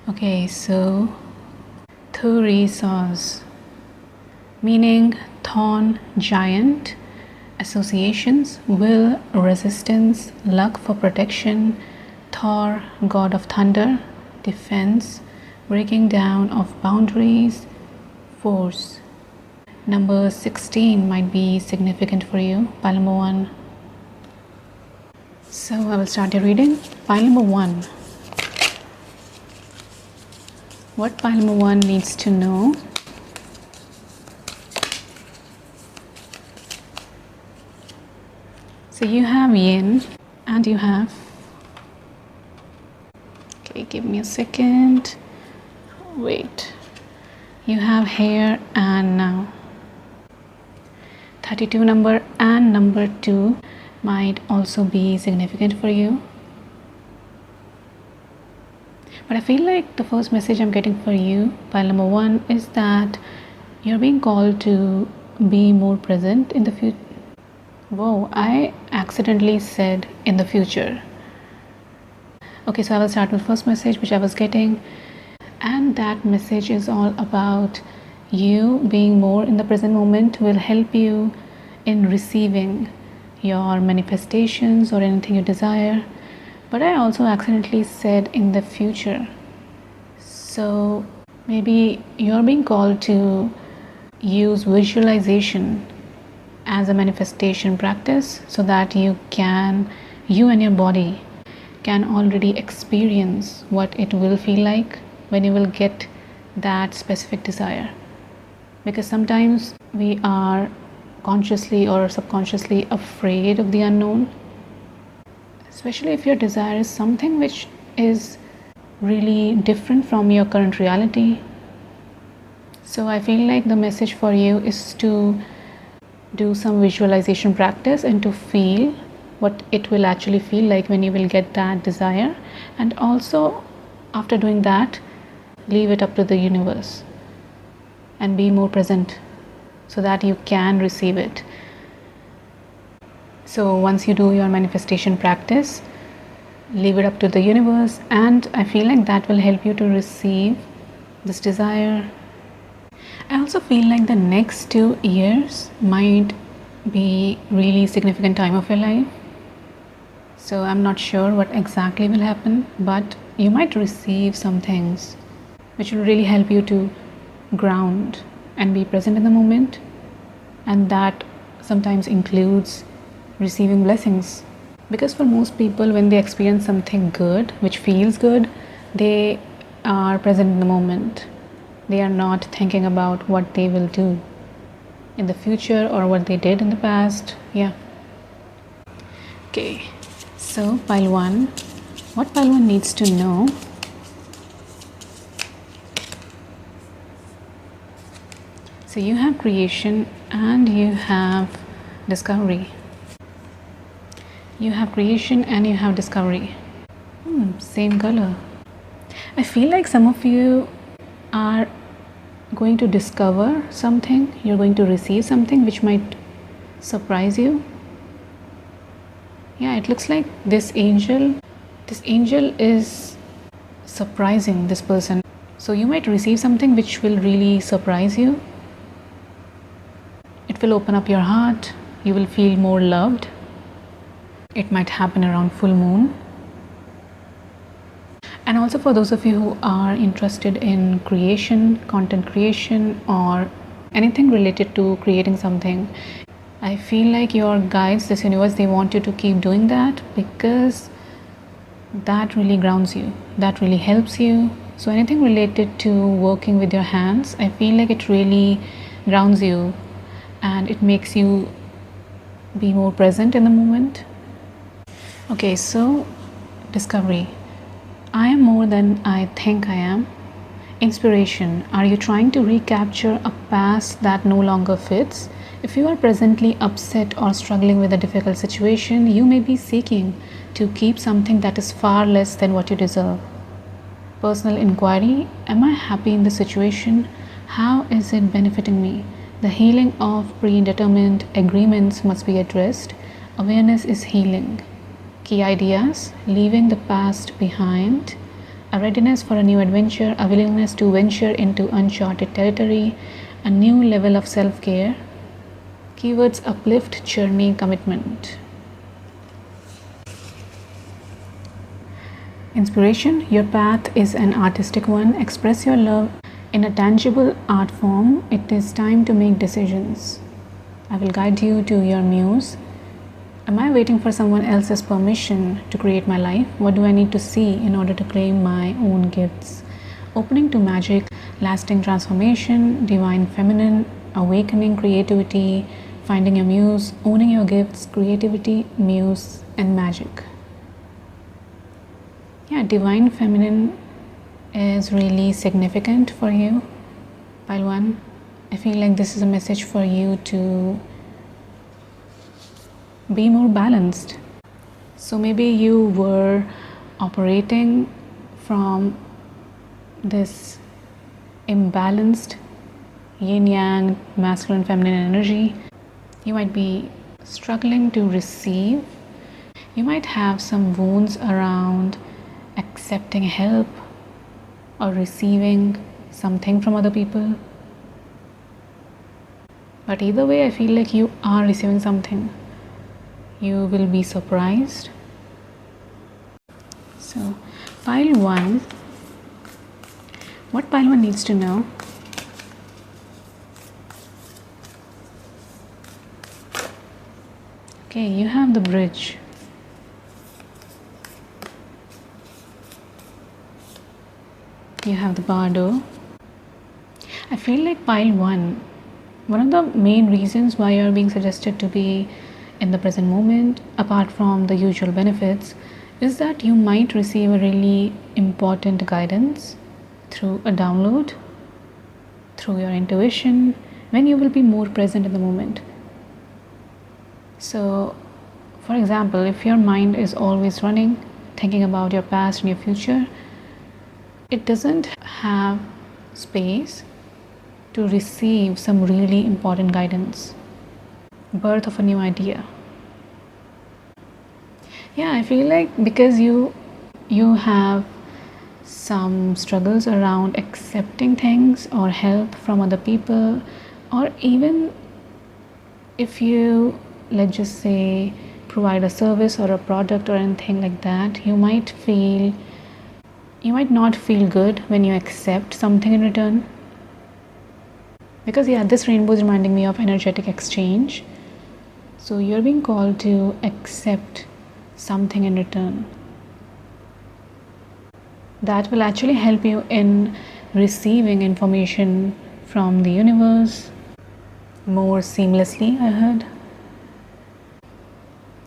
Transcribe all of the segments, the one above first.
Okay, so Thurisaz, meaning thorn giant, associations, will, resistance, luck for protection, Thor, god of thunder, defense, breaking down of boundaries, force. Number 16 might be significant for you, pile number 1. So I will start your reading. Pile number 1. What pile number 1 needs to know? So you have yin and you have, okay, give me a second, wait, you have here and now. 32 number and number 2 might also be significant for you. But I feel like the first message I'm getting for you, pile number 1, is that you're being called to be more present in the future. Whoa, I accidentally said in the future. Okay, so I will start with first message which I was getting, and that message is all about you being more in the present moment will help you in receiving your manifestations or anything you desire. But I also accidentally said in the future. So maybe you're being called to use visualization as a manifestation practice so that you and your body can already experience what it will feel like when you will get that specific desire. Because sometimes we are consciously or subconsciously afraid of the unknown, especially if your desire is something which is really different from your current reality. So I feel like the message for you is to do some visualization practice and to feel what it will actually feel like when you will get that desire, and also after doing that, leave it up to the universe and be more present so that you can receive it. So once you do your manifestation practice, leave it up to the universe, and I feel like that will help you to receive this desire. I also feel like the next 2 years might be really significant time of your life. So I'm not sure what exactly will happen, but you might receive some things which will really help you to ground and be present in the moment, and that sometimes includes receiving blessings. Because for most people, when they experience something good which feels good, they are present in the moment. They are not thinking about what they will do in the future or what they did in the past. Yeah. Okay, so pile 1, what pile 1 needs to know? So you have creation and you have discovery. You have creation and you have discovery. Same color. I feel like some of you are going to discover something, you're going to receive something which might surprise you. Yeah, it looks like this angel is surprising this person. So you might receive something which will really surprise you. It will open up your heart, you will feel more loved. It might happen around full moon. And also for those of you who are interested in creation, content creation, or anything related to creating something, I feel like your guides, this universe, they want you to keep doing that because that really grounds you, that really helps you. So anything related to working with your hands, I feel like it really grounds you and it makes you be more present in the moment. Okay, so discovery. I am more than I think I am. Inspiration. Are you trying to recapture a past that no longer fits? If you are presently upset or struggling with a difficult situation, you may be seeking to keep something that is far less than what you deserve. Personal inquiry. Am I happy in the situation? How is it benefiting me? The healing of predetermined agreements must be addressed. Awareness is healing. Key ideas: leaving the past behind, a readiness for a new adventure, a willingness to venture into uncharted territory, a new level of self-care. Keywords: uplift, journey, commitment. Inspiration: your path is an artistic one. Express your love in a tangible art form. It is time to make decisions. I will guide you to your muse. Am I waiting for someone else's permission to create my life? What do I need to see in order to claim my own gifts? Opening to magic, lasting transformation, divine feminine, awakening creativity, finding your muse, owning your gifts, creativity, muse, and magic. Yeah, divine feminine is really significant for you, pile 1. I feel like this is a message for you to be more balanced. So maybe you were operating from this imbalanced yin yang, masculine feminine energy. You might be struggling to receive. You might have some wounds around accepting help or receiving something from other people. But either way, I feel like you are receiving something. You will be surprised. So, pile 1, what pile 1 needs to know? Okay, you have the bridge. You have the bardo. I feel like pile 1, one of the main reasons why you're being suggested to be in the present moment, apart from the usual benefits, is that you might receive a really important guidance through a download, through your intuition, when you will be more present in the moment. So, for example, if your mind is always running, thinking about your past and your future, it doesn't have space to receive some really important guidance. Birth of a new idea. Yeah, I feel like because you have some struggles around accepting things or help from other people, or even if you, let's just say, provide a service or a product or anything like that, you might not feel good when you accept something in return. Because yeah, this rainbow is reminding me of energetic exchange. So you're being called to accept something in return. That will actually help you in receiving information from the universe more seamlessly, I heard.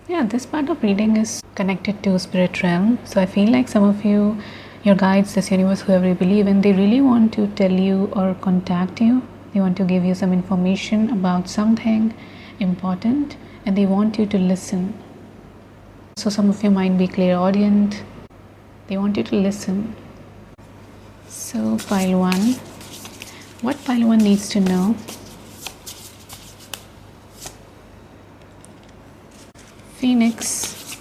Yeah, this part of reading is connected to spirit realm. So I feel like some of you, your guides, this universe, whoever you believe in, they really want to tell you or contact you. They want to give you some information about something important, and they want you to listen. So some of you might be clairaudient. They want you to listen. So pile 1, what pile 1 needs to know? Phoenix,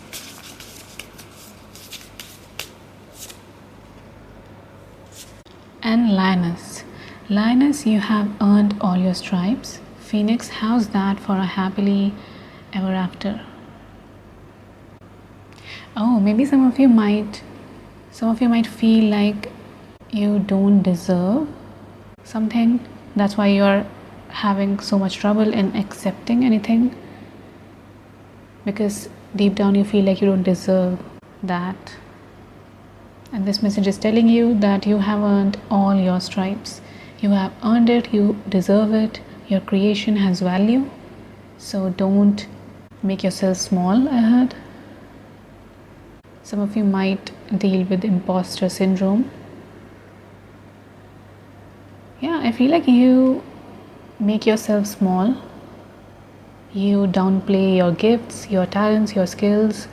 and Lioness. Lioness, you have earned all your stripes. Phoenix, how's that for a happily ever after? Oh, maybe some of you might feel like you don't deserve something. That's why you're having so much trouble in accepting anything, because deep down you feel like you don't deserve that. And this message is telling you that you have earned all your stripes. You have earned it, you deserve it, your creation has value. So don't make yourself small, I heard. Some of you might deal with imposter syndrome. Yeah, I feel like you make yourself small. You downplay your gifts, your talents, your skills,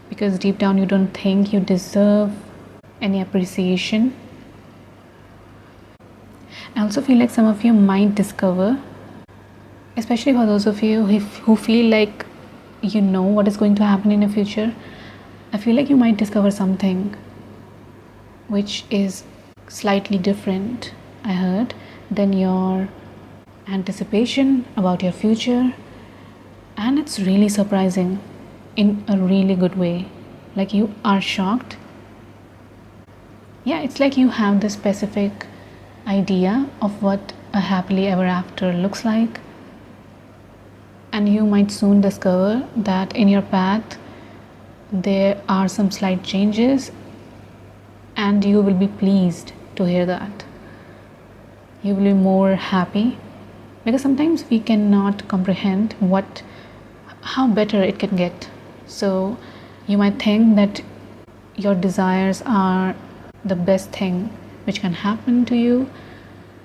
because deep down you don't think you deserve any appreciation. I also feel like some of you might discover, especially for those of you who feel like you know what is going to happen in the future, I feel like you might discover something which is slightly different, I heard, than your anticipation about your future. And it's really surprising in a really good way. Like you are shocked. Yeah, it's like you have the specific idea of what a happily ever after looks like, and you might soon discover that in your path there are some slight changes, and you will be pleased to hear that. You will be more happy, because sometimes we cannot comprehend how better it can get. So you might think that your desires are the best thing which can happen to you,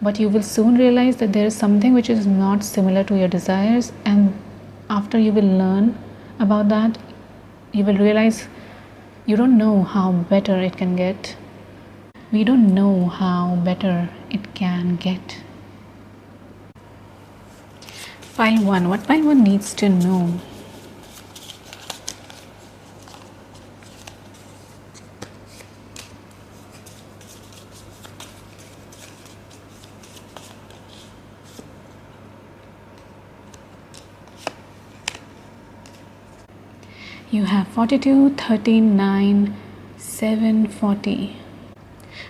but you will soon realize that there is something which is not similar to your desires, and after you will learn about that, you will realize you don't know how better it can get. We don't know how better it can get. Pile 1. What pile 1 needs to know? You have 42, 13, 9, 7, 40.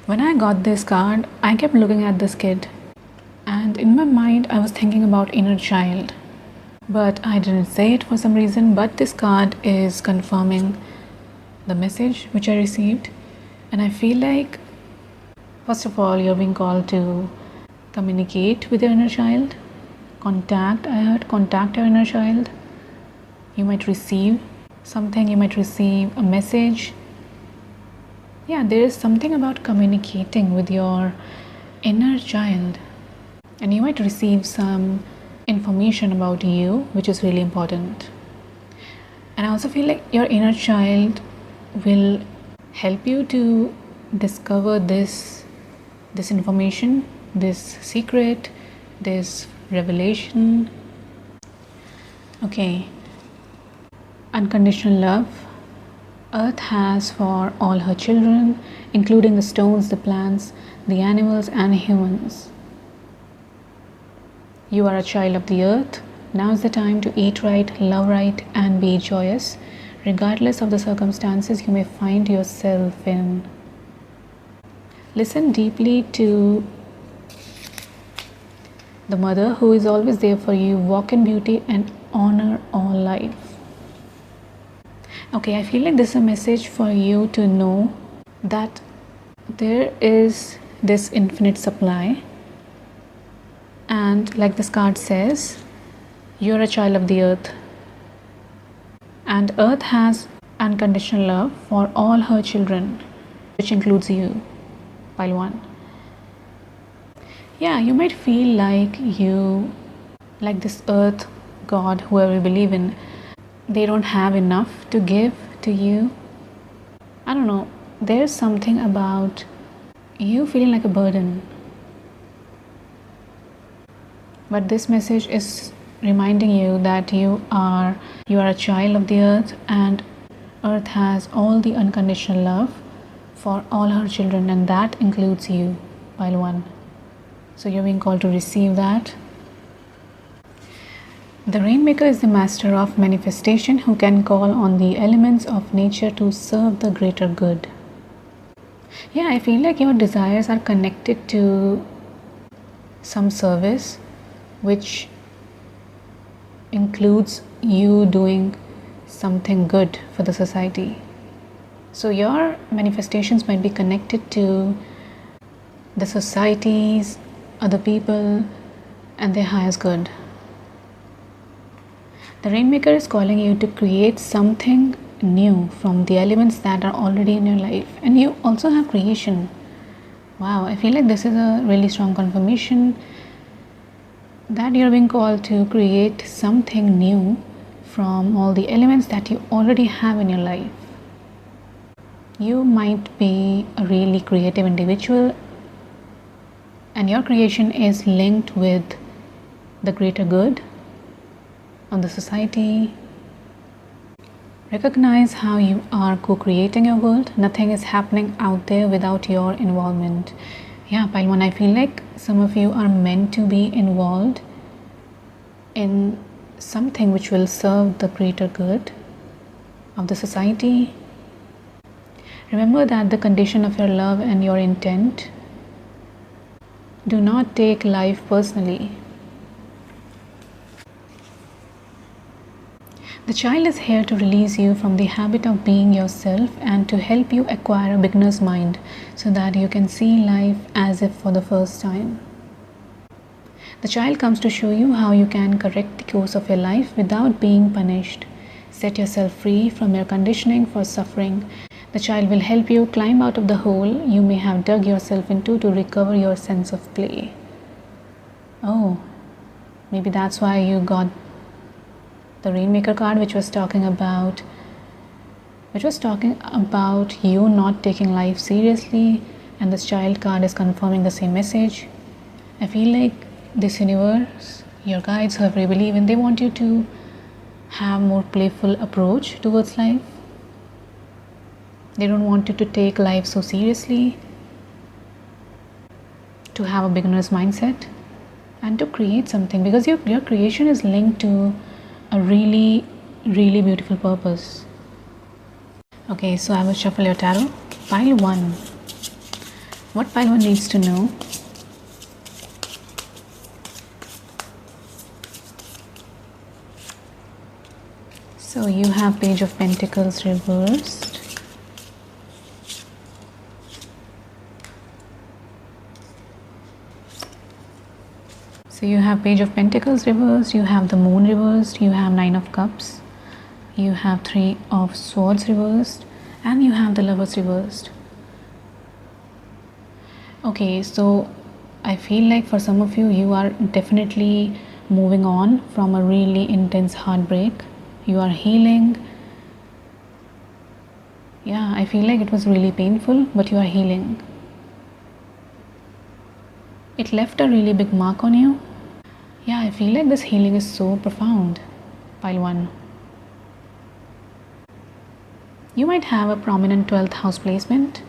When I got this card, I kept looking at this kid, and in my mind I was thinking about inner child, but I didn't say it for some reason. But this card is confirming the message which I received, and I feel like, first of all, you're being called to communicate with your inner child. Contact your inner child. You might receive something, you might receive a message. Yeah, there is something about communicating with your inner child, and you might receive some information about you which is really important. And I also feel like your inner child will help you to discover this information, this secret, this revelation. Okay. Unconditional love. Earth has for all her children, including the stones, the plants, the animals, and humans. You are a child of the earth. Now is the time to eat right, love right, and be joyous, regardless of the circumstances you may find yourself in. Listen deeply to the mother who is always there for you. Walk in beauty and honor all life. Okay, I feel like this is a message for you to know that there is this infinite supply, and like this card says, you're a child of the earth, and earth has unconditional love for all her children, which includes you. Pile 1. Yeah, you might feel like this earth god, whoever you believe in, they don't have enough to give to you. I don't know, there's something about you feeling like a burden. But this message is reminding you that you are a child of the earth, and earth has all the unconditional love for all her children, and that includes you. Pile 1. So you're being called to receive that. The Rainmaker is the master of manifestation who can call on the elements of nature to serve the greater good. Yeah, I feel like your desires are connected to some service which includes you doing something good for the society. So your manifestations might be connected to the societies, other people, and their highest good. The Rainmaker is calling you to create something new from the elements that are already in your life. And you also have creation. Wow, I feel like this is a really strong confirmation that you're being called to create something new from all the elements that you already have in your life. You might be a really creative individual, and your creation is linked with the greater good on the society, Recognize how you are co-creating your world. Nothing is happening out there without your involvement. Yeah, pile 1, I feel like some of you are meant to be involved in something which will serve the greater good of the society. Remember that the condition of your love and your intent. Do not take life personally. The child is here to release you from the habit of being yourself and to help you acquire a beginner's mind so that you can see life as if for the first time. The child comes to show you how you can correct the course of your life without being punished. Set yourself free from your conditioning for suffering. The child will help you climb out of the hole you may have dug yourself into to recover your sense of play. Oh, maybe that's why you got the Rainmaker card, which was talking about you not taking life seriously, and this child card is confirming the same message. I feel like this universe, your guides, whoever you believe in, they want you to have more playful approach towards life. They don't want you to take life so seriously, to have a beginner's mindset and to create something, because your creation is linked to a really, really beautiful purpose. Okay, so I will shuffle your tarot. Pile 1. What pile 1 needs to know? So you have Page of Pentacles reversed. So you have Page of Pentacles reversed, you have the Moon reversed, you have Nine of Cups, you have Three of Swords reversed, and you have the Lovers reversed. Okay, so I feel like for some of you, you are definitely moving on from a really intense heartbreak. You are healing. Yeah, I feel like it was really painful, but you are healing. It left a really big mark on you. Yeah, I feel like this healing is so profound. Pile 1. You might have a prominent 12th house placement,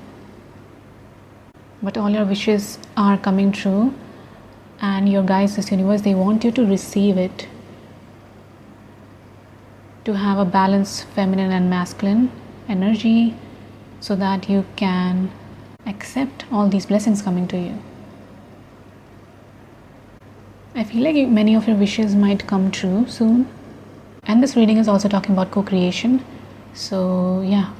but all your wishes are coming true, and your guides, this universe, they want you to receive it. To have a balanced feminine and masculine energy so that you can accept all these blessings coming to you. I feel like many of your wishes might come true soon. And this reading is also talking about co-creation. So yeah,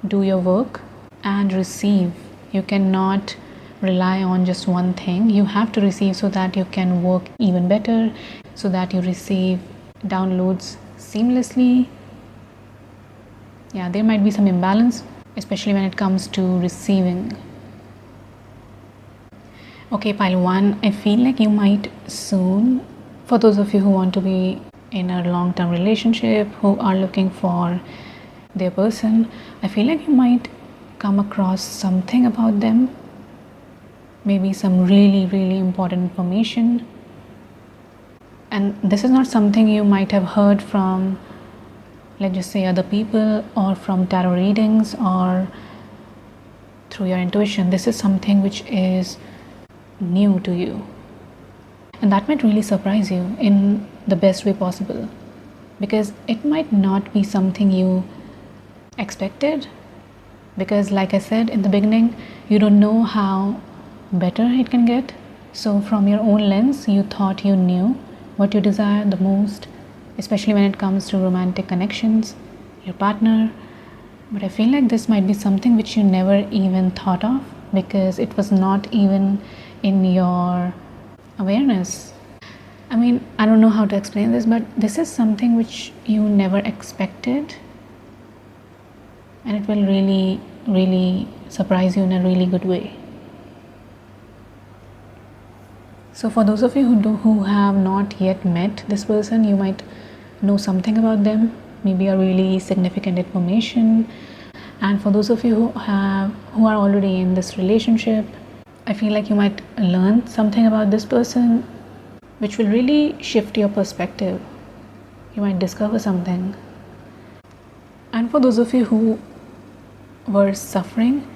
do your work and receive. You cannot rely on just one thing. You have to receive so that you can work even better, so that you receive downloads seamlessly. Yeah, there might be some imbalance, especially when it comes to receiving. Okay, pile 1, I feel like you might soon, for those of you who want to be in a long-term relationship, who are looking for their person, I feel like you might come across something about them, maybe some really, really important information. And this is not something you might have heard from, let's just say, other people, or from tarot readings, or through your intuition. This is something which is new to you, and that might really surprise you in the best way possible, because it might not be something you expected, because like I said in the beginning, you don't know how better it can get. So from your own lens, you thought you knew what you desire the most, especially when it comes to romantic connections, your partner. But I feel like this might be something which you never even thought of, because it was not even in your awareness. I mean, I don't know how to explain this, but this is something which you never expected, and it will really, really surprise you in a really good way. So for those of you who have not yet met this person, you might know something about them, maybe a really significant information. And for those of you who are already in this relationship, I feel like you might learn something about this person which will really shift your perspective. You might discover something. And for those of you who were suffering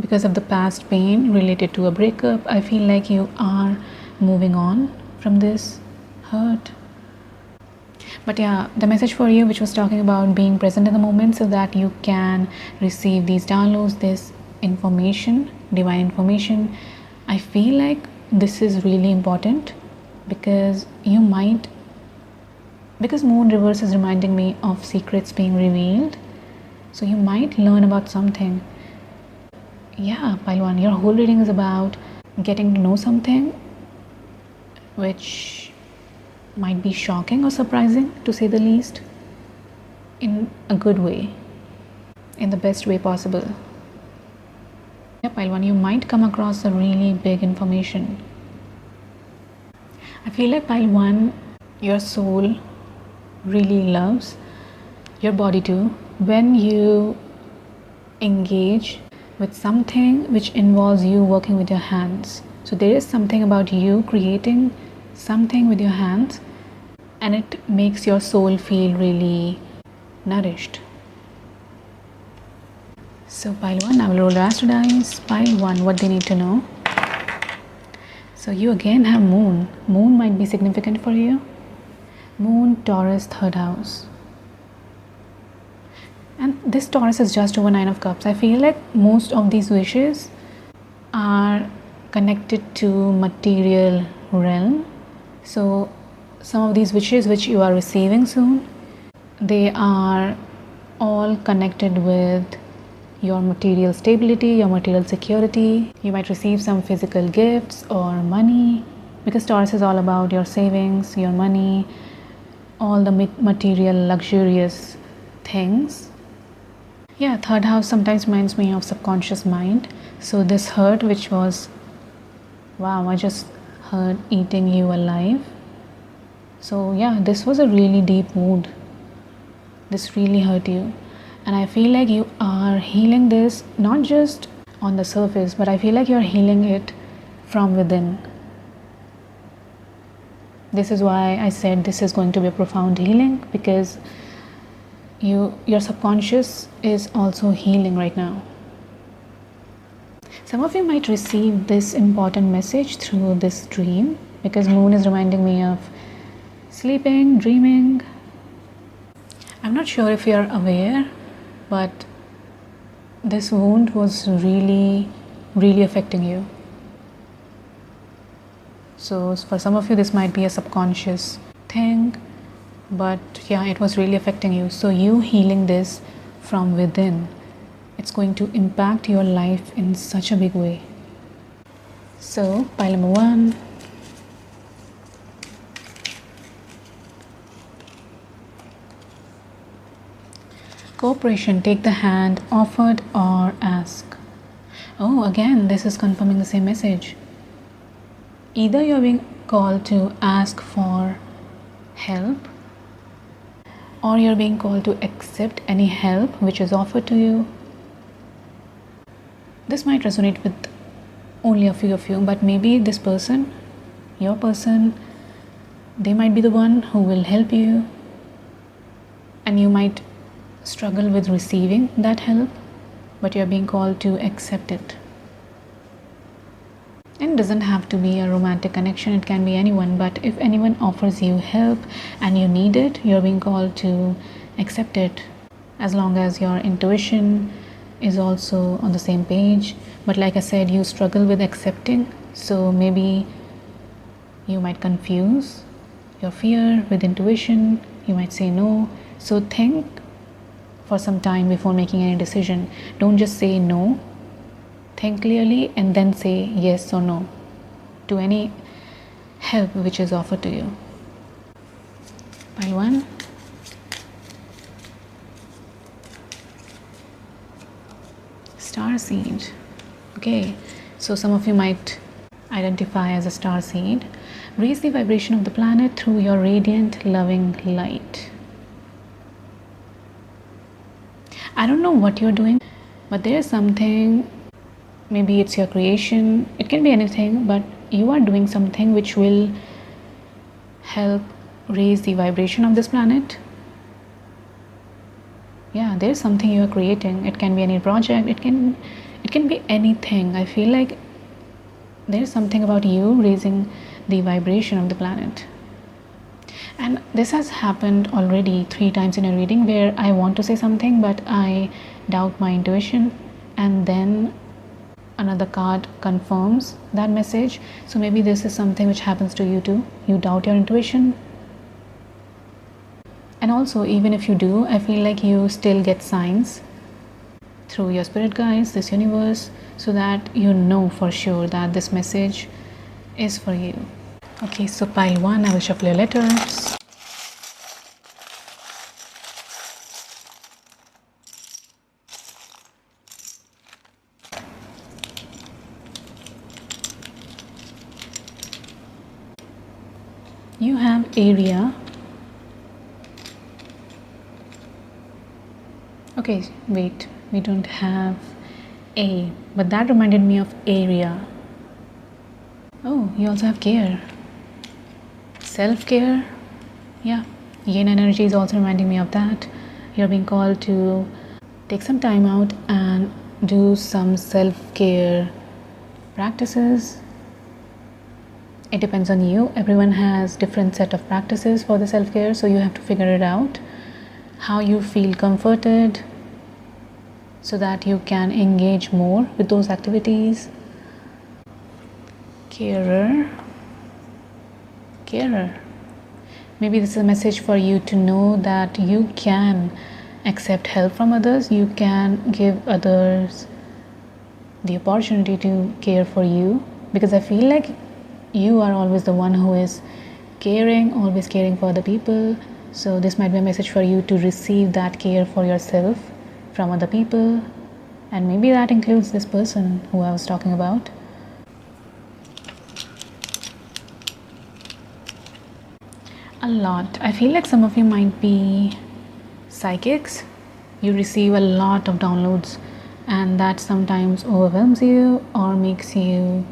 because of the past pain related to a breakup, I feel like you are moving on from this hurt. But yeah, the message for you, which was talking about being present in the moment so that you can receive these downloads, this information, divine information, I feel like this is really important because moon reverse is reminding me of secrets being revealed, so you might learn about something. Yeah, pile 1, your whole reading is about getting to know something which might be shocking or surprising, to say the least, in a good way, in the best way possible. Yeah, pile 1, you might come across a really big information. I feel like pile 1, your soul really loves your body too when you engage with something which involves you working with your hands. So there is something about you creating something with your hands, and it makes your soul feel really nourished. So pile 1, I will roll the astro dice. Pile 1, what they need to know. So you again have moon. Moon might be significant for you. Moon, Taurus, 3rd house. And this Taurus is just over 9 of cups. I feel like most of these wishes are connected to material realm. So some of these wishes which you are receiving soon, they are all connected with your material stability, your material security. You might receive some physical gifts or money, because Taurus is all about your savings, your money, all the material luxurious things. Yeah, 3rd house sometimes reminds me of subconscious mind. So this hurt, which was, wow, I just heard eating you alive. So yeah, this was a really deep wound. This really hurt you. And I feel like you are healing this not just on the surface, but I feel like you're healing it from within. This is why I said this is going to be a profound healing, because your subconscious is also healing right now. Some of you might receive this important message through this dream, because moon is reminding me of sleeping, dreaming. I'm not sure if you're aware, but this wound was really, really affecting you. So for some of you, this might be a subconscious thing, but yeah, it was really affecting you. So you healing this from within, it's going to impact your life in such a big way. So pile number 1. Cooperation, take the hand, offered or ask. Oh, again, this is confirming the same message. Either you're being called to ask for help, or you're being called to accept any help which is offered to you. This might resonate with only a few of you, but maybe this person, your person, they might be the one who will help you, and you might struggle with receiving that help, but you're being called to accept it. It doesn't have to be a romantic connection, it can be anyone, but if anyone offers you help and you need it, you're being called to accept it, as long as your intuition is also on the same page. But like I said, you struggle with accepting, so maybe you might confuse your fear with intuition. You might say no. So think for some time before making any decision. Don't just say no. Think clearly and then say yes or no to any help which is offered to you. Pile 1. Star seed. Okay, so some of you might identify as a star seed. Raise the vibration of the planet through your radiant, loving light. I don't know what you're doing, but there is something, maybe it's your creation, it can be anything, but you are doing something which will help raise the vibration of this planet. Yeah, there's something you are creating. It can be any project, it can be anything. I feel like there's something about you raising the vibration of the planet. And this has happened already 3 times in a reading where I want to say something but I doubt my intuition, and then another card confirms that message. So maybe this is something which happens to you too. You doubt your intuition. And also, even if you do, I feel like you still get signs through your spirit guides, this universe, so that you know for sure that this message is for you. Okay, so pile 1, I will shuffle your letters. You have area. Okay, wait, we don't have A, but that reminded me of area. Oh, you also have care. Self-care. Yeah, yin energy is also reminding me of that. You're being called to take some time out and do some self-care practices. It depends on you. Everyone has different set of practices for the self-care, so you have to figure it out how you feel comforted so that you can engage more with those activities. Carer. Maybe this is a message for you to know that you can accept help from others. You can give others the opportunity to care for you, because I feel like you are always the one who is caring, always caring for other people. So this might be a message for you to receive that care for yourself from other people, and maybe that includes this person who I was talking about. A lot. I feel like some of you might be psychics. You receive a lot of downloads, and that sometimes overwhelms you or makes you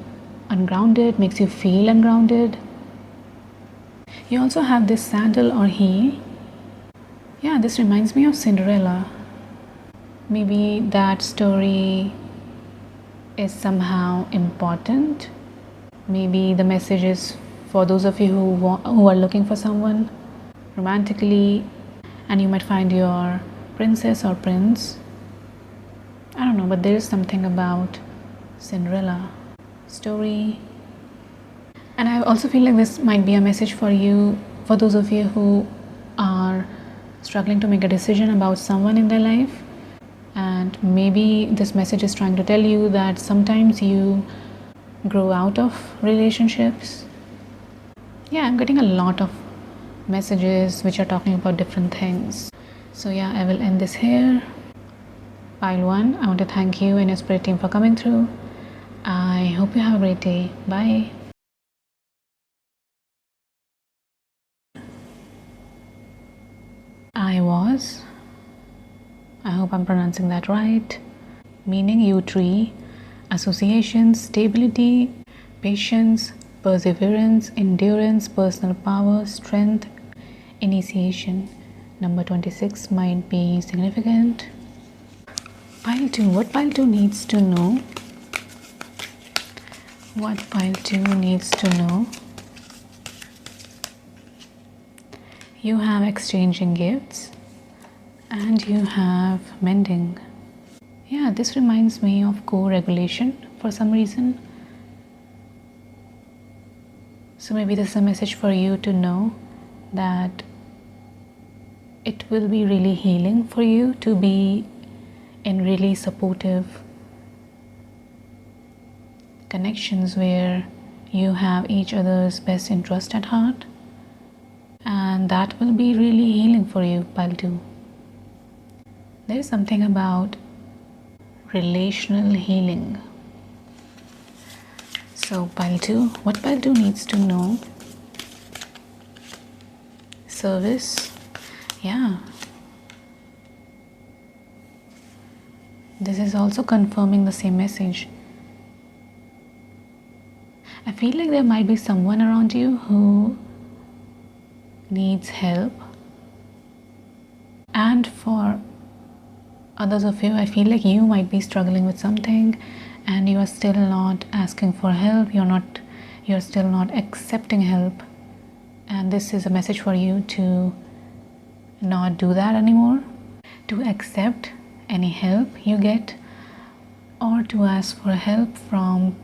ungrounded, makes you feel ungrounded. You also have this sandal or he. Yeah, this reminds me of Cinderella. Maybe that story is somehow important. Maybe the message is for those of you who are looking for someone romantically, and you might find your princess or prince. I don't know, but there is something about Cinderella story. And I also feel like this might be a message for you, for those of you who are struggling to make a decision about someone in their life. And maybe this message is trying to tell you that sometimes you grow out of relationships. Yeah, I'm getting a lot of messages which are talking about different things. So yeah, I will end this here. Pile 1, I want to thank you and your spirit team for coming through. I hope you have a great day. Bye. I hope I'm pronouncing that right. Meaning you tree, association, stability, patience, perseverance, endurance, personal power, strength, initiation. Number 26 might be significant. Pile 2, what pile 2 needs to know? What pile 2 needs to know? You have exchanging gifts and you have mending. Yeah, this reminds me of co-regulation for some reason. So maybe this is a message for you to know that it will be really healing for you to be in really supportive connections where you have each other's best interest at heart, and that will be really healing for you, pile 2. There is something about relational healing. So pile 2, what pile 2 needs to know? Service. Yeah, this is also confirming the same message. I feel like there might be someone around you who needs help, and for others of you, I feel like you might be struggling with something and you are still not asking for help. You're still not accepting help, and this is a message for you to not do that anymore, to accept any help you get, or to ask for help from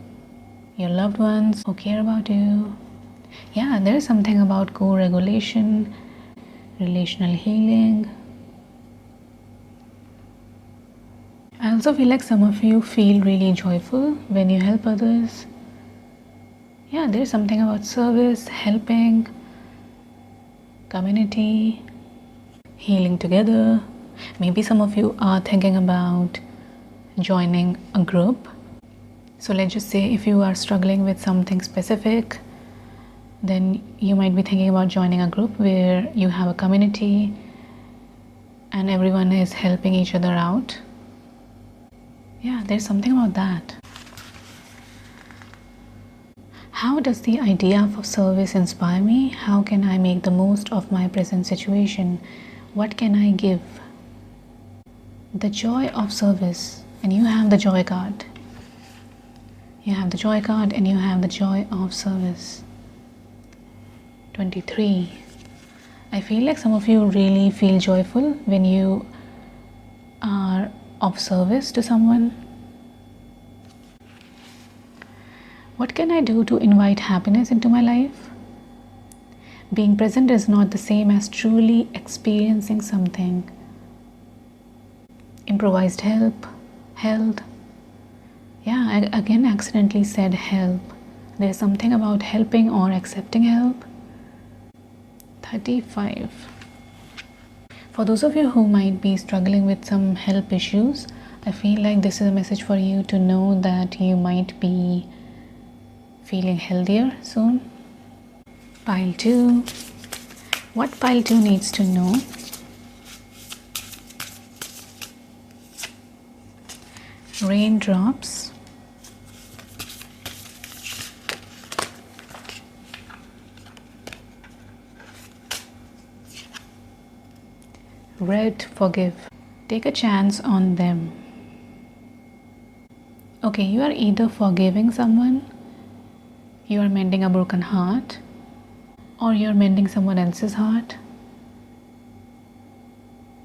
your loved ones who care about you. Yeah, there is something about co-regulation, relational healing. I also feel like some of you feel really joyful when you help others. Yeah, there's something about service, helping, community, healing together. Maybe some of you are thinking about joining a group. So let's just say if you are struggling with something specific, then you might be thinking about joining a group where you have a community and everyone is helping each other out. Yeah, there's something about that. How does the idea of service inspire me? How can I make the most of my present situation? What can I give? The joy of service. And you have the joy card. You have the joy card and you have the joy of service. 23. I feel like some of you really feel joyful when you are of service to someone. What can I do to invite happiness into my life? Being present is not the same as truly experiencing something. Improvised help, health. Yeah, I again accidentally said help. There's something about helping or accepting help. 35. For those of you who might be struggling with some health issues, I feel like this is a message for you to know that you might be feeling healthier soon. Pile 2. What pile 2 needs to know? Raindrops. Red, forgive. Take a chance on them. Okay, you are either forgiving someone, you are mending a broken heart, or you're mending someone else's heart.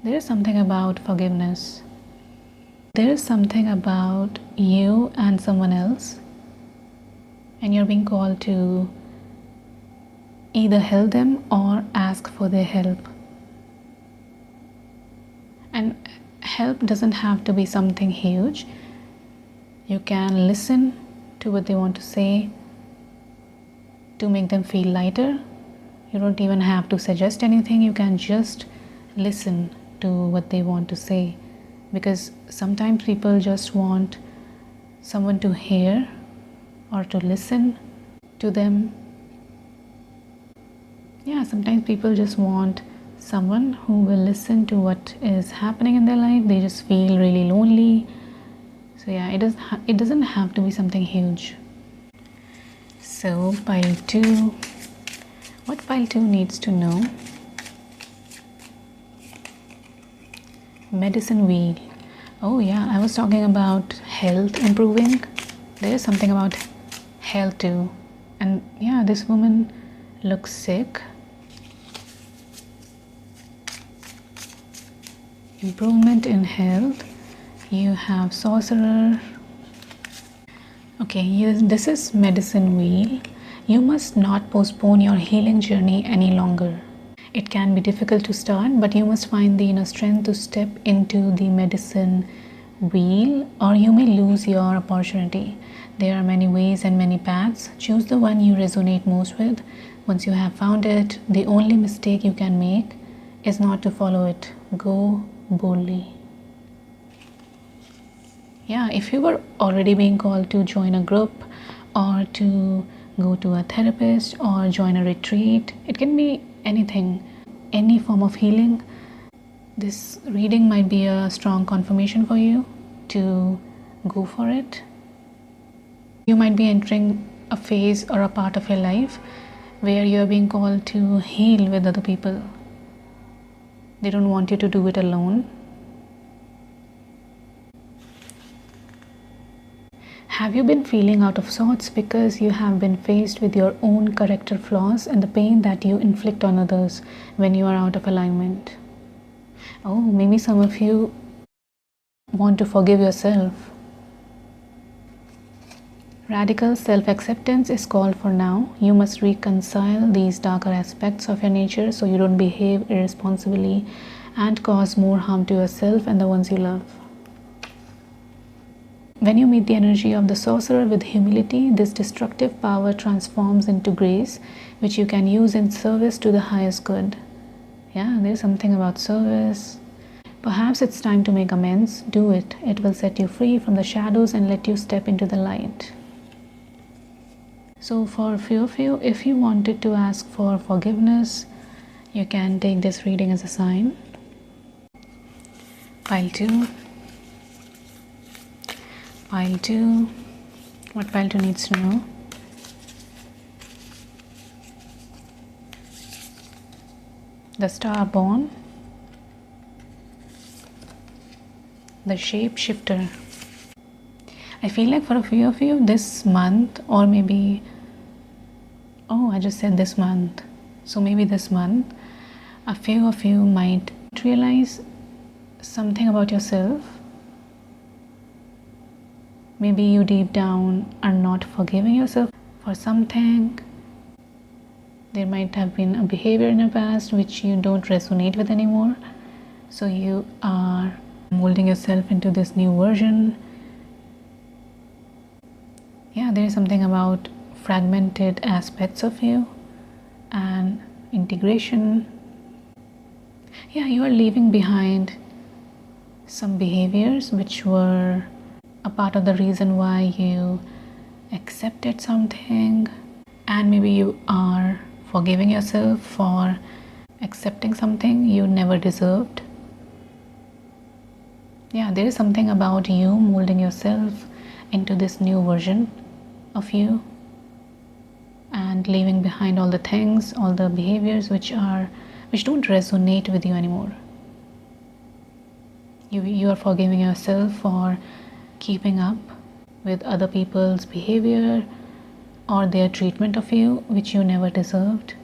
There is something about forgiveness. There is something about you and someone else, and you're being called to either help them or ask for their help. And help doesn't have to be something huge. You can listen to what they want to say to make them feel lighter. You don't even have to suggest anything. You can just listen to what they want to say, because sometimes people just want someone to hear or to listen to them. Yeah, sometimes people just want someone who will listen to what is happening in their life. They just feel really lonely. So yeah, it doesn't have to be something huge. So pile 2. What pile 2 needs to know? Medicine wheel. Oh yeah, I was talking about health improving. There is something about health too. And yeah, this woman looks sick. Improvement in health. You have sorcerer. Okay, this is medicine wheel. You must not postpone your healing journey any longer. It can be difficult to start, but you must find the inner strength to step into the medicine wheel, or you may lose your opportunity. There are many ways and many paths. Choose the one you resonate most with. Once you have found it, the only mistake you can make is not to follow it. Go boldly. Yeah, if you were already being called to join a group or to go to a therapist or join a retreat, it can be anything, any form of healing. This reading might be a strong confirmation for you to go for it. You might be entering a phase or a part of your life where you are being called to heal with other people. They don't want you to do it alone. Have you been feeling out of sorts because you have been faced with your own character flaws and the pain that you inflict on others when you are out of alignment? Oh, maybe some of you want to forgive yourself. Radical self-acceptance is called for now. You must reconcile these darker aspects of your nature so you don't behave irresponsibly and cause more harm to yourself and the ones you love. When you meet the energy of the sorcerer with humility, this destructive power transforms into grace, which you can use in service to the highest good. Yeah, there's something about service. Perhaps it's time to make amends. Do it. It will set you free from the shadows and let you step into the light. So for a few of you, if you wanted to ask for forgiveness, you can take this reading as a sign. Pile 2. Pile 2. What pile 2 needs to know? The star born. The shapeshifter. I feel like for a few of you this month, or maybe, I just said this month. So maybe this month, a few of you might realize something about yourself. Maybe you deep down are not forgiving yourself for something. There might have been a behavior in your past which you don't resonate with anymore. So you are molding yourself into this new version. Yeah, there is something about fragmented aspects of you and integration. Yeah, you are leaving behind some behaviors which were a part of the reason why you accepted something, and maybe you are forgiving yourself for accepting something you never deserved. Yeah, there is something about you molding yourself into this new version of you and leaving behind all the things, all the behaviors which don't resonate with you anymore. You are forgiving yourself for keeping up with other people's behavior or their treatment of you which you never deserved.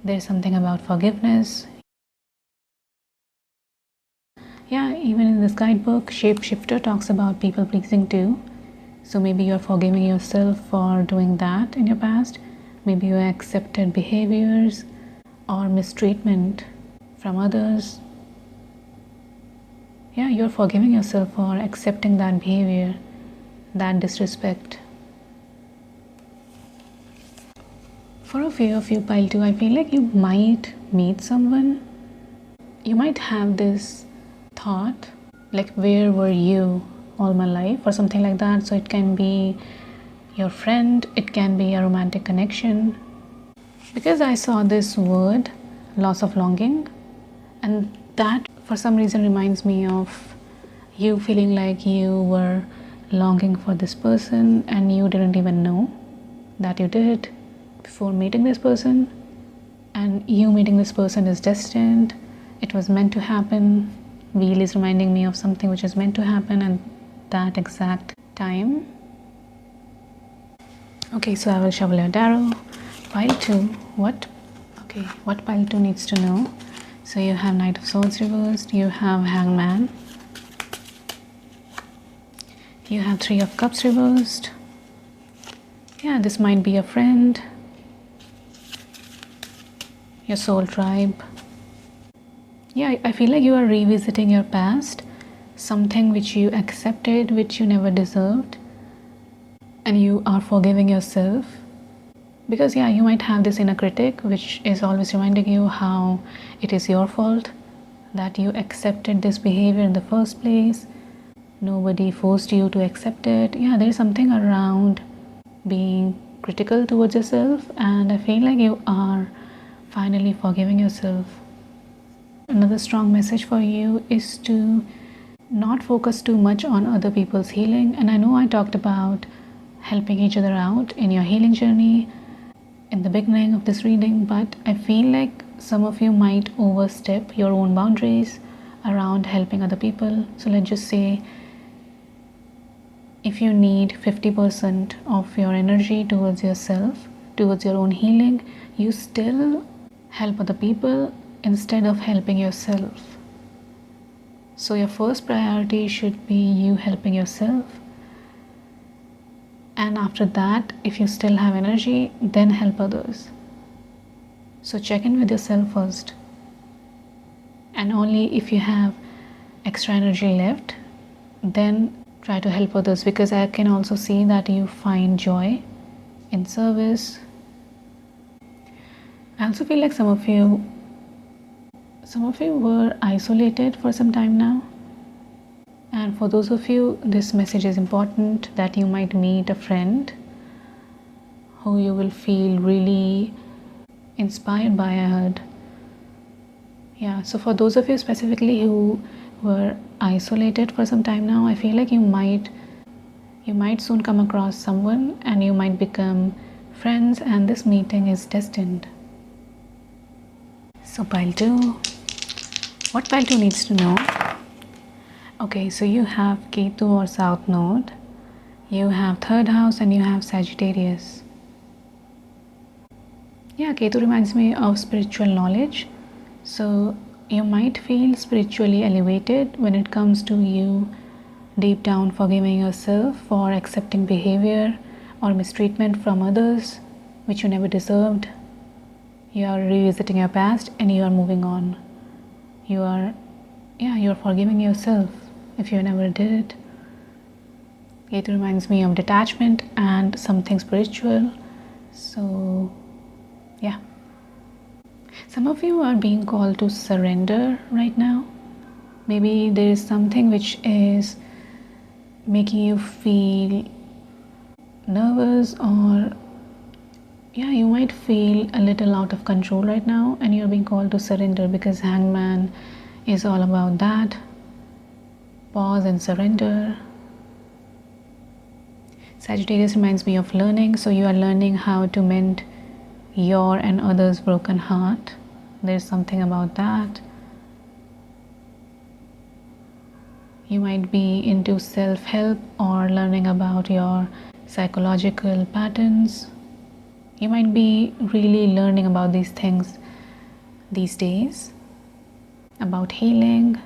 There's something about forgiveness. Yeah, even in this guidebook, Shapeshifter talks about people pleasing too. So maybe you're forgiving yourself for doing that in your past. Maybe you accepted behaviors or mistreatment from others. Yeah, you're forgiving yourself for accepting that behavior, that disrespect. For a few of you, pile 2, I feel like you might meet someone. You might have this thought like, where were you all my life, or something like that. So it can be your friend, it can be a romantic connection, because I saw this word loss of longing, and that for some reason reminds me of you feeling like you were longing for this person and you didn't even know that you did before meeting this person, and you meeting this person is destined. It was meant to happen. Wheel is reminding me of something which is meant to happen and that exact time. Okay, so I will shuffle your tarot. Pile 2, what pile 2 needs to know? So you have Knight of Swords reversed, you have Hangman, you have Three of Cups reversed. Yeah, this might be a friend, your soul tribe. Yeah, I feel like you are revisiting your past, something which you accepted, which you never deserved, and you are forgiving yourself. Because yeah, you might have this inner critic which is always reminding you how it is your fault that you accepted this behavior in the first place. Nobody forced you to accept it. Yeah, there is something around being critical towards yourself, and I feel like you are finally forgiving yourself. Another strong message for you is to not focus too much on other people's healing. And I know I talked about helping each other out in your healing journey in the beginning of this reading, but I feel like some of you might overstep your own boundaries around helping other people. So let's just say if you need 50% of your energy towards yourself, towards your own healing, you still help other people instead of helping yourself. So your first priority should be you helping yourself, and after that, if you still have energy, then help others. So check in with yourself first, and only if you have extra energy left, then try to help others, because I can also see that you find joy in service. I also feel like some of you were isolated for some time now, and for those of you, this message is important, that you might meet a friend who you will feel really inspired by, I heard. Yeah, so for those of you specifically who were isolated for some time now, I feel like you might soon come across someone and you might become friends, and this meeting is destined. So pile 2, what pile 2 needs to know? Okay, so you have Ketu or South Node, you have 3rd house, and you have Sagittarius. Yeah, Ketu reminds me of spiritual knowledge. So you might feel spiritually elevated when it comes to you deep down forgiving yourself for accepting behavior or mistreatment from others which you never deserved. You are revisiting your past and you are moving on. You are forgiving yourself if you never did it. It reminds me of detachment and something spiritual. So yeah, some of you are being called to surrender right now. Maybe there is something which is making you feel nervous, or you might feel a little out of control right now, and you're being called to surrender, because Hangman is all about that. Pause and surrender. Sagittarius reminds me of learning, so you are learning how to mend your and others' broken heart. There's something about that. You might be into self-help or learning about your psychological patterns. You might be really learning about these things these days, about healing.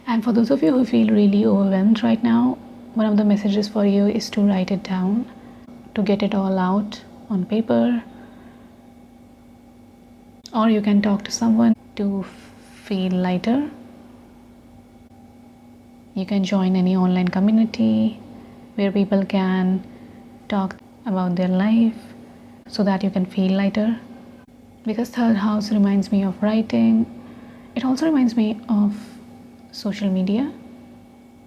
And for those of you who feel really overwhelmed right now, one of the messages for you is to write it down, to get it all out on paper, or you can talk to someone to feel lighter. You can join any online community where people can talk about their life so that you can feel lighter. Because 3rd house reminds me of writing, it also reminds me of social media.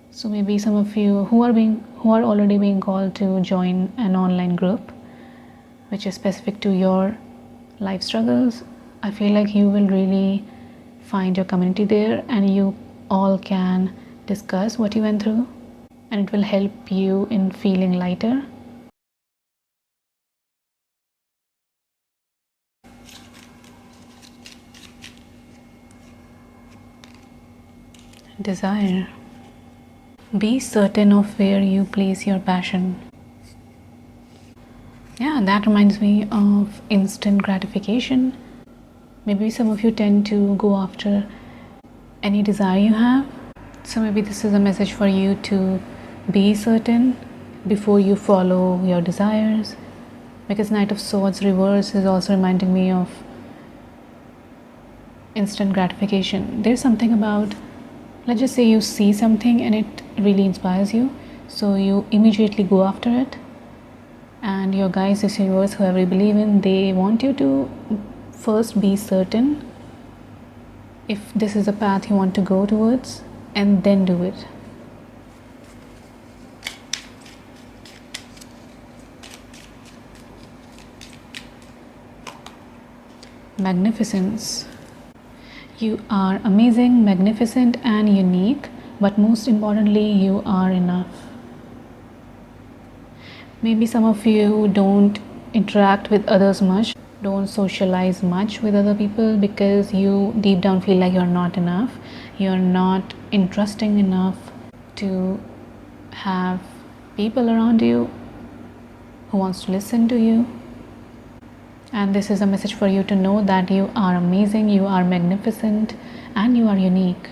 So maybe some of you who are already being called to join an online group which is specific to your life struggles, I feel like you will really find your community there, and you all can discuss what you went through, and it will help you in feeling lighter. Desire. Be certain of where you place your passion. Yeah, that reminds me of instant gratification. Maybe some of you tend to go after any desire you have. So maybe this is a message for you to be certain before you follow your desires, because Knight of Swords reverse is also reminding me of instant gratification. There's something about, let's just say you see something and it really inspires you, so you immediately go after it, and your guides, this universe, whoever you believe in, they want you to first be certain if this is a path you want to go towards, and then do it. Magnificence. You are amazing, magnificent, and unique, but most importantly, you are enough. Maybe some of you don't interact with others much, don't socialize much with other people, because you deep down feel like you're not enough, you're not interesting enough to have people around you who wants to listen to you. And this is a message for you to know that you are amazing, you are magnificent, and you are unique,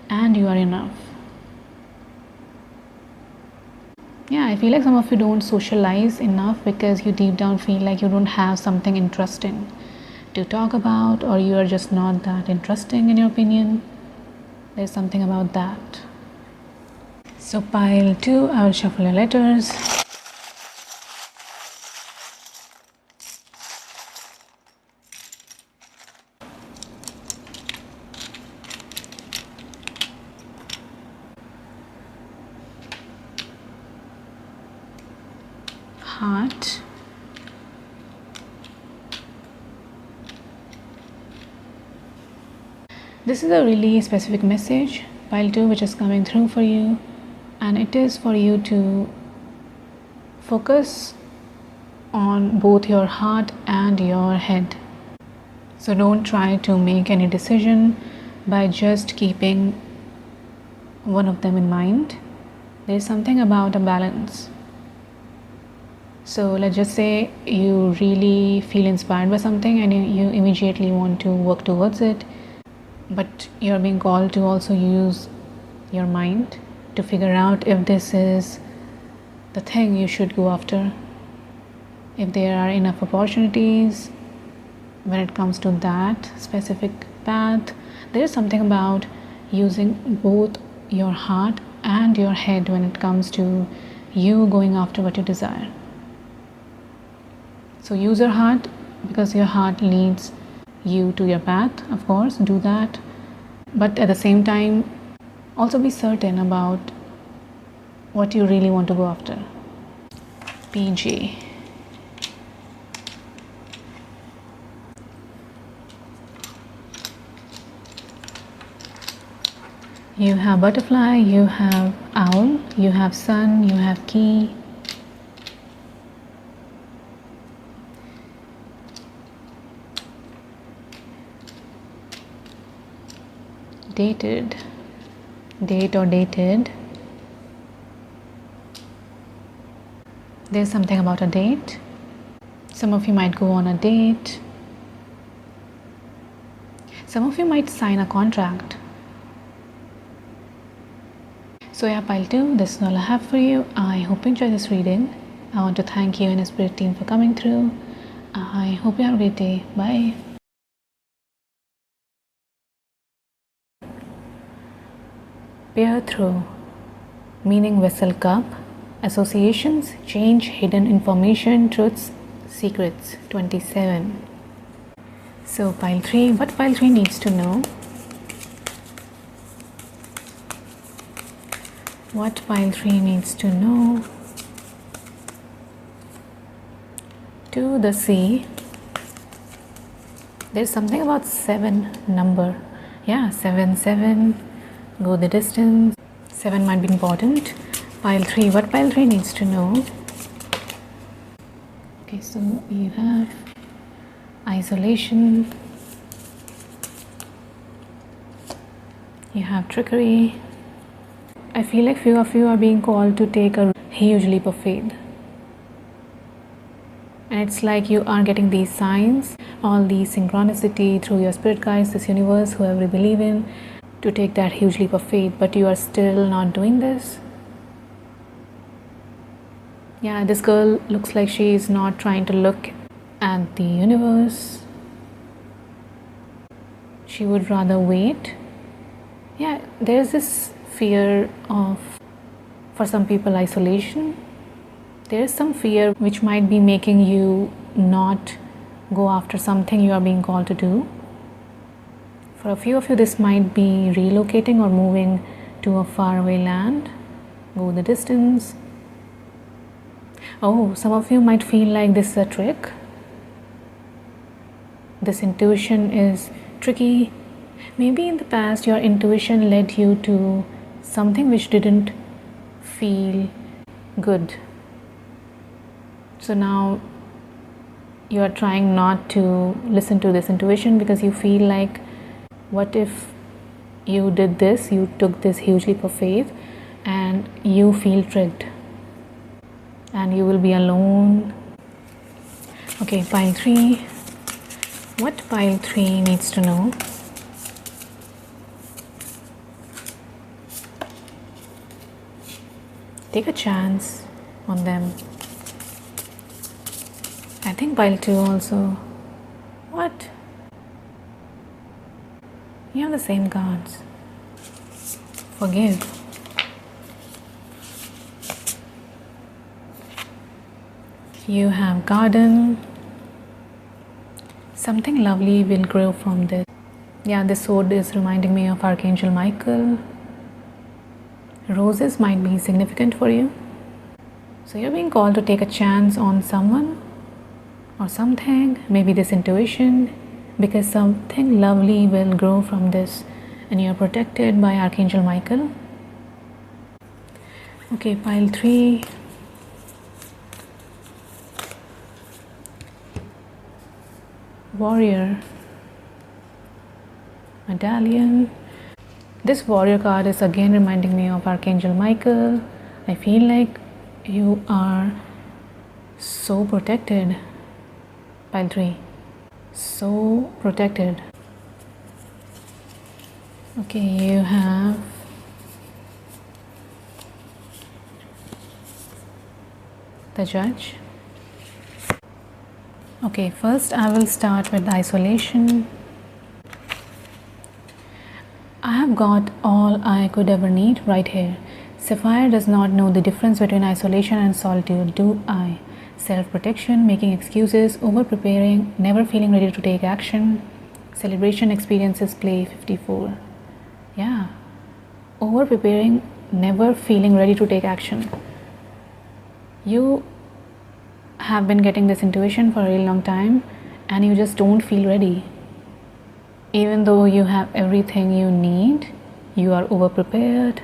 and you are enough. Yeah, I feel like some of you don't socialize enough because you deep down feel like you don't have something interesting to talk about, or you are just not that interesting in your opinion. There's something about that. So pile 2, I will shuffle your letters. Heart. This is a really specific message, pile 2, which is coming through for you, and it is for you to focus on both your heart and your head. So don't try to make any decision by just keeping one of them in mind. There's something about a balance. So let's just say you really feel inspired by something and you immediately want to work towards it, but you're being called to also use your mind to figure out if this is the thing you should go after, if there are enough opportunities when it comes to that specific path. There is something about using both your heart and your head when it comes to you going after what you desire. So use your heart because your heart leads you to your path. Of course, do that, but at the same time also be certain about what you really want to go after. PJ. You have butterfly, you have owl, you have sun, you have key. Dated, date or dated. There's something about a date. Some of you might go on a date. Some of you might sign a contract. So yeah, pile 2, this is all I have for you. I hope you enjoyed this reading. I want to thank you and the spirit team for coming through. I hope you have a great day. Bye. Peer through, meaning vessel cup, associations, change, hidden information, truths, secrets. 27. So pile 3, what pile 3 needs to know? What pile 3 needs to know? To the sea. There's something about 7 number. Yeah, 7, 7. Go the distance. 7 might be important. Pile 3, what pile 3 needs to know? Okay, so you have isolation, you have trickery. I feel like few of you are being called to take a huge leap of faith, and it's like you are getting these signs, all these synchronicity through your spirit guides, this universe, whoever you believe in, to take that huge leap of faith, but you are still not doing this. Yeah, this girl looks like she is not trying to look at the universe. She would rather wait. Yeah, there's this fear of, for some people, isolation. There is some fear which might be making you not go after something you are being called to do. For a few of you, this might be relocating or moving to a faraway land. Go the distance. Oh, some of you might feel like this is a trick. This intuition is tricky. Maybe in the past your intuition led you to something which didn't feel good. So now you are trying not to listen to this intuition because you feel like, what if you did this, you took this huge leap of faith, and you feel tricked and you will be alone. Okay, pile 3. What pile 3 needs to know? Take a chance on them. I think pile 2 also. What? You have the same cards. Forgive. You have garden. Something lovely will grow from this. Yeah, this sword is reminding me of Archangel Michael. Roses might be significant for you. So you're being called to take a chance on someone or something, maybe this intuition, because something lovely will grow from this and you're protected by Archangel Michael. Okay, pile 3. Warrior. Medallion. This warrior card is again reminding me of Archangel Michael. I feel like you are so protected. Pile 3. So protected. Okay, you have the Judge. Okay, first I will start with isolation. I have got all I could ever need right here. Sapphire does not know the difference between isolation and solitude, do I? Self-protection, making excuses, over-preparing, never feeling ready to take action. Celebration experiences play 54. Yeah. Over-preparing, never feeling ready to take action. You have been getting this intuition for a really long time and you just don't feel ready. Even though you have everything you need, you are over-prepared.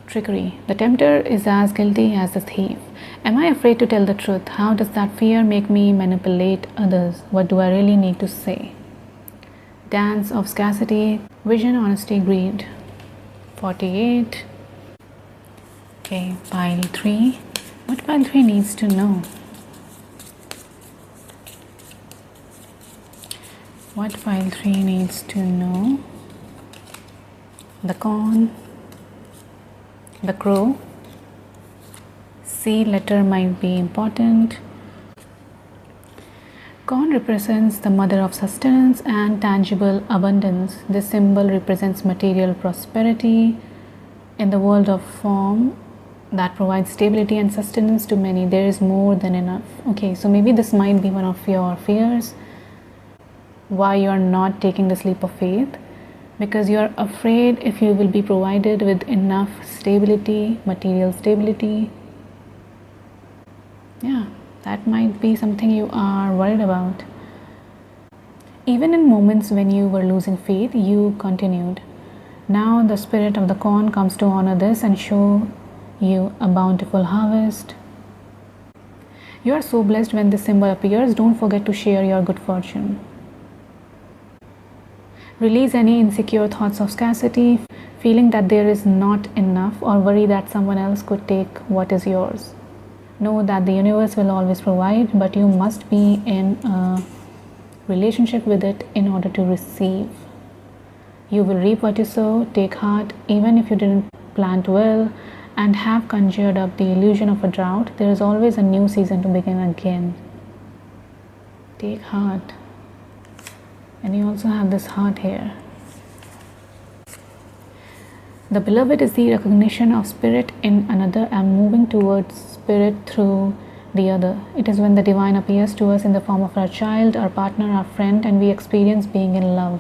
Trickery. The tempter is as guilty as the thief. Am I afraid to tell the truth? How does that fear make me manipulate others? What do I really need to say? Dance of scarcity, vision, honesty, greed. 48. Okay, pile 3. What pile 3 needs to know? What pile 3 needs to know? The Corn. The Crow. C letter might be important. Corn represents the mother of sustenance and tangible abundance. This symbol represents material prosperity in the world of form that provides stability and sustenance to many. There is more than enough. Okay, so maybe this might be one of your fears. Why you are not taking this leap of faith? Because you are afraid if you will be provided with enough stability, material stability. Yeah, that might be something you are worried about. Even in moments when you were losing faith, you continued. Now the spirit of the corn comes to honor this and show you a bountiful harvest. You are so blessed when this symbol appears. Don't forget to share your good fortune. Release any insecure thoughts of scarcity, feeling that there is not enough, or worry that someone else could take what is yours. Know that the universe will always provide, but you must be in a relationship with it in order to receive. You will reap what you sow. Take heart, even if you didn't plant well and have conjured up the illusion of a drought. There is always a new season to begin again. Take heart. And you also have this heart here. The beloved is the recognition of spirit in another and moving towards spirit through the other. It is when the divine appears to us in the form of our child, our partner, our friend, and we experience being in love.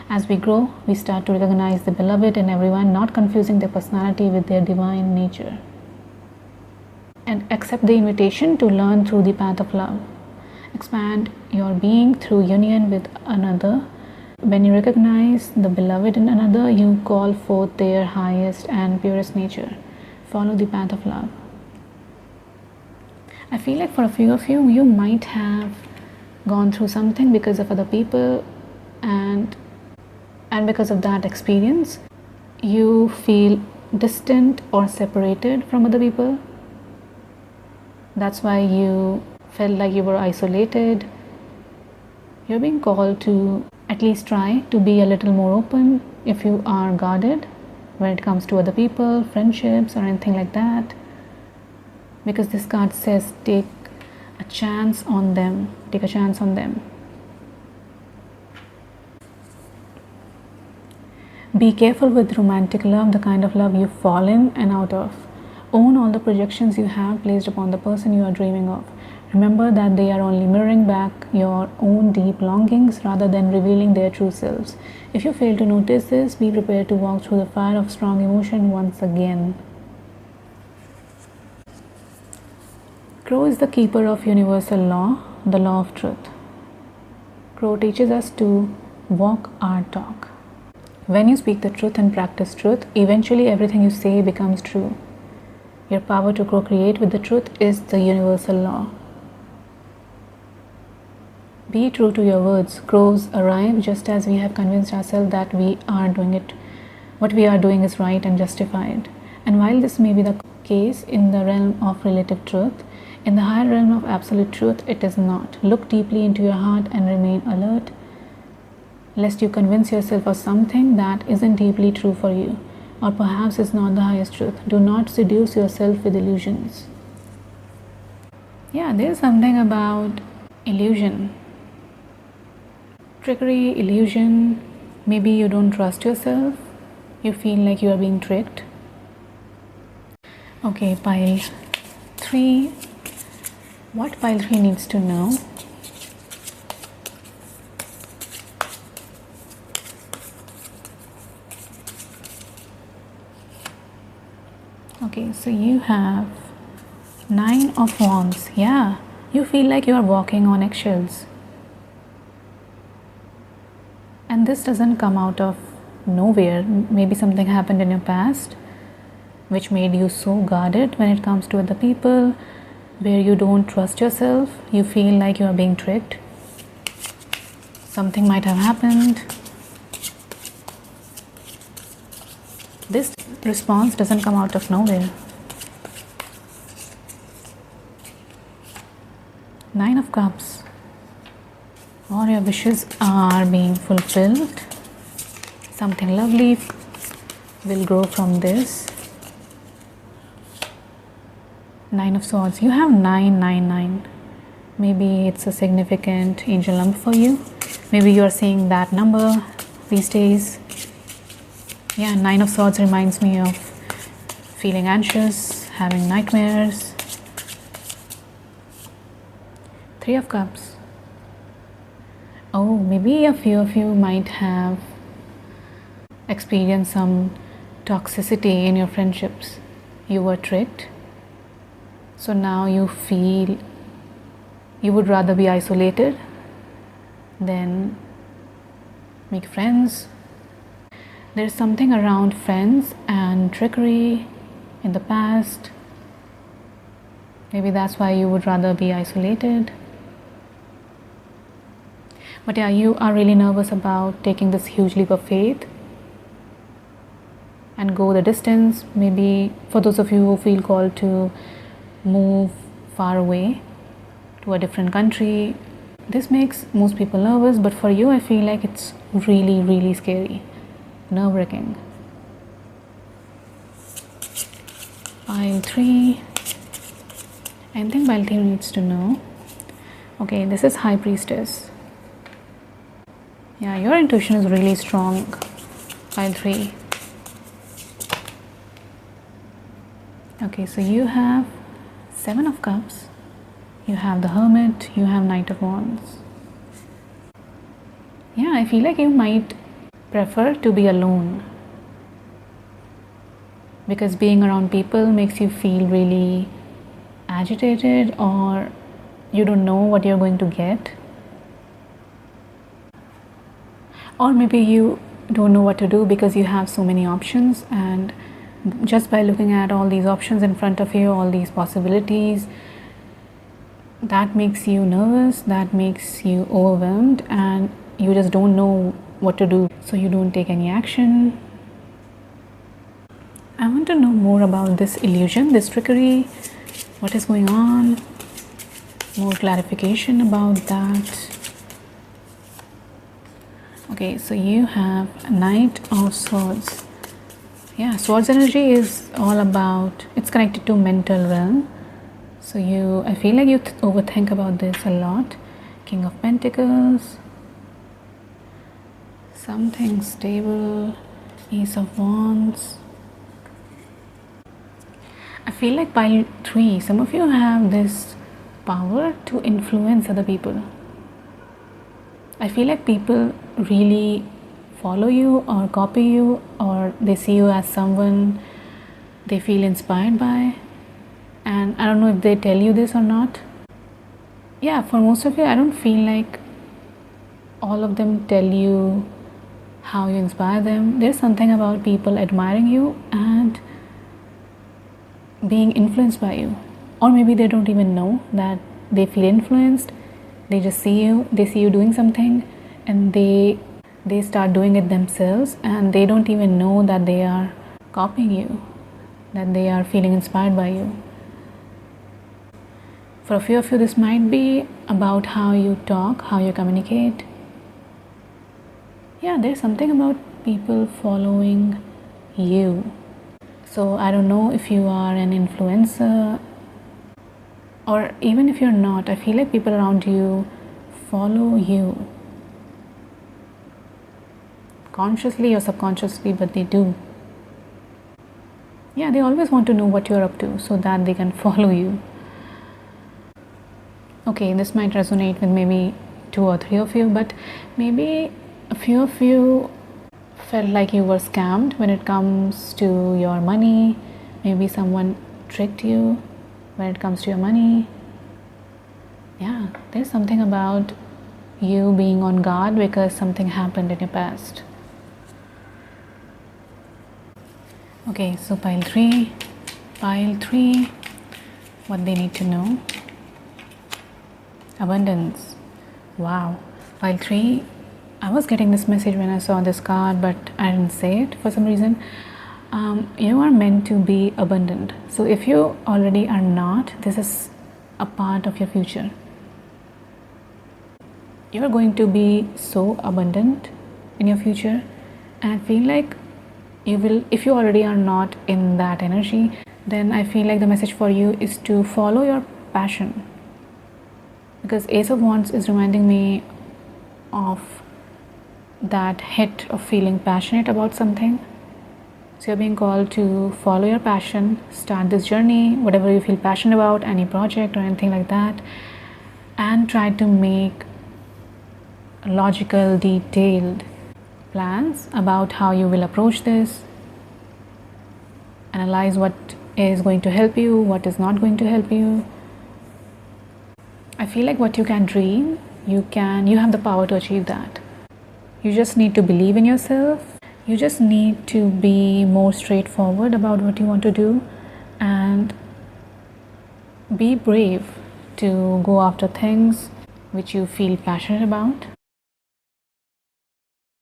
As we grow, we start to recognize the beloved in everyone, not confusing their personality with their divine nature. And accept the invitation to learn through the path of love. Expand your being through union with another. When you recognize the beloved in another, you call forth their highest and purest nature. Follow the path of love. I feel like for a few of you, you might have gone through something because of other people, and because of that experience, you feel distant or separated from other people. That's why you felt like you were isolated. You're being called to at least try to be a little more open if you are guarded when it comes to other people, friendships, or anything like that. Because this card says take a chance on them. Take a chance on them. Be careful with romantic love, the kind of love you fall in and out of. Own all the projections you have placed upon the person you are dreaming of. Remember that they are only mirroring back your own deep longings rather than revealing their true selves. If you fail to notice this, be prepared to walk through the fire of strong emotion once again. Crow is the keeper of universal law, the law of truth. Crow teaches us to walk our talk. When you speak the truth and practice truth, eventually everything you say becomes true. Your power to co-create with the truth is the universal law. Be true to your words. Crows arrive just as we have convinced ourselves that we are doing it. What we are doing is right and justified. And while this may be the case in the realm of relative truth, in the higher realm of absolute truth, it is not. Look deeply into your heart and remain alert, lest you convince yourself of something that isn't deeply true for you, or perhaps is not the highest truth. Do not seduce yourself with illusions. Yeah, there's something about illusion. Trickery, illusion. Maybe you don't trust yourself. You feel like you are being tricked. Okay, pile 3. What pile 3 needs to know? Okay, so you have 9 of Wands. Yeah, you feel like you are walking on eggshells. And this doesn't come out of nowhere. Maybe something happened in your past which made you so guarded when it comes to other people, where you don't trust yourself. You feel like you are being tricked. Something might have happened. This response doesn't come out of nowhere. 9 of Cups. All your wishes are being fulfilled. Something lovely will grow from this. 9 of Swords. You have 999. Maybe it's a significant angel number for you. Maybe you are seeing that number these days. Yeah, 9 of Swords reminds me of feeling anxious, having nightmares. 3 of Cups. Oh, maybe a few of you might have experienced some toxicity in your friendships. You were tricked. So now you feel you would rather be isolated than make friends. There's something around friends and trickery in the past. Maybe that's why you would rather be isolated. But yeah, you are really nervous about taking this huge leap of faith and go the distance. Maybe for those of you who feel called to move far away to a different country, this makes most people nervous, but for you I feel like it's really, really scary, nerve-wracking. Pile 3. Anything pile 3 needs to know? Okay, this is High Priestess. Yeah, your intuition is really strong. Pile 3. Okay, so you have 7 of Cups, you have the Hermit, you have Knight of Wands. Yeah, I feel like you might prefer to be alone because being around people makes you feel really agitated, or you don't know what you're going to get, or maybe you don't know what to do because you have so many options, and just by looking at all these options in front of you, all these possibilities, that makes you nervous, that makes you overwhelmed, and you just don't know what to do, so you don't take any action. I want to know more about this illusion, this trickery, what is going on, more clarification about that. Okay, so you have Knight of Swords. Yeah, Swords energy is all about, it's connected to mental realm. So I feel like you overthink about this a lot. King of Pentacles, something stable, Ace of Wands. I feel like pile 3, some of you have this power to influence other people. I feel like people really follow you or copy you, or they see you as someone they feel inspired by. And I don't know if they tell you this or not. Yeah, for most of you, I don't feel like all of them tell you how you inspire them. There's something about people admiring you and being influenced by you. Or maybe they don't even know that they feel influenced. They just see you doing something, and they start doing it themselves, and they don't even know that they are copying you, that they are feeling inspired by you. For a few of you, this might be about how you talk, how you communicate. Yeah, there's something about people following you. So I don't know if you are an influencer, or even if you're not, I feel like people around you follow you. Consciously or subconsciously, but they do. Yeah, they always want to know what you're up to so that they can follow you. Okay, this might resonate with maybe 2 or 3 of you, but maybe a few of you felt like you were scammed when it comes to your money. Maybe someone tricked you when it comes to your money. Yeah, there's something about you being on guard because something happened in your past. Okay, so pile 3, what they need to know. Abundance. Wow. Pile 3, I was getting this message when I saw this card, but I didn't say it for some reason. You are meant to be abundant. So if you already are not, this is a part of your future. You are going to be so abundant in your future, and I feel like you will, if you already are not in that energy, then I feel like the message for you is to follow your passion. Because Ace of Wands is reminding me of that hit of feeling passionate about something. So you're being called to follow your passion, start this journey, whatever you feel passionate about, any project or anything like that, and try to make logical, detailed plans about how you will approach this. Analyze what is going to help you, what is not going to help you. I feel like what you can dream, you have the power to achieve that. You just need to believe in yourself. You just need to be more straightforward about what you want to do and be brave to go after things which you feel passionate about.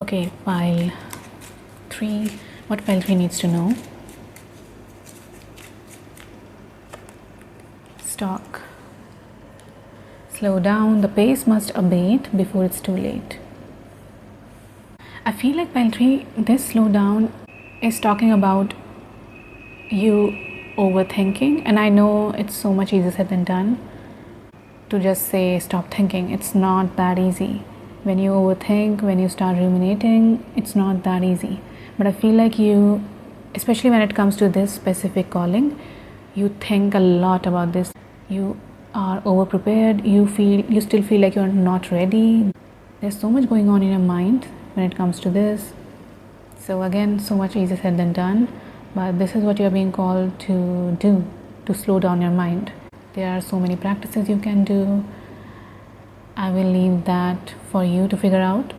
Okay, pile 3. What pile 3 needs to know? Stock. Slow down, the pace must abate before it's too late. I feel like pile 3, this slowdown is talking about you overthinking, and I know it's so much easier said than done to just say stop thinking. It's not that easy. When you overthink, when you start ruminating, it's not that easy. But I feel like you, especially when it comes to this specific calling, you think a lot about this. You are over prepared. You still feel like you're not ready. There's so much going on in your mind when it comes to this. So again, so much easier said than done, but this is what you're being called to do, to slow down your mind. There are so many practices you can do. I will leave that for you to figure out.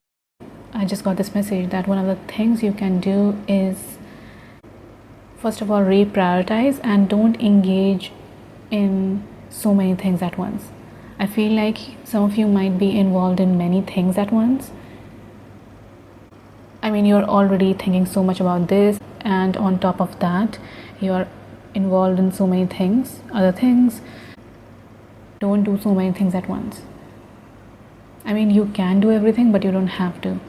I just got this message that one of the things you can do is, first of all, reprioritize and don't engage in so many things at once. I feel like some of you might be involved in many things at once. I mean, you're already thinking so much about this and on top of that you are involved in so many things, other things. Don't do so many things at once. I mean, you can do everything, but you don't have to.